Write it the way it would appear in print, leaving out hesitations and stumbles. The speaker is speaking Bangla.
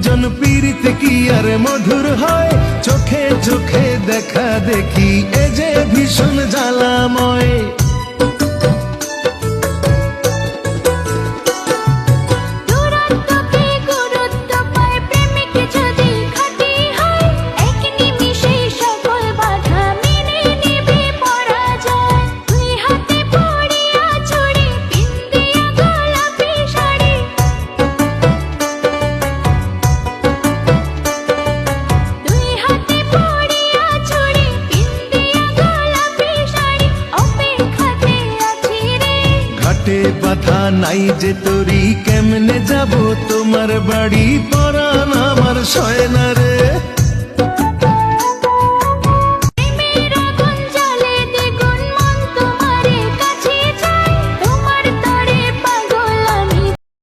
দুজন পীড়িত কি আর মধুর হয়, চোখে চোখে দেখা দেখি এ যে ভীষণ জ্বালাময়। বাধা নাই যে তোরি, কেমনে যাব তোমার বাড়ি, পরাণ আমার সয় না রে।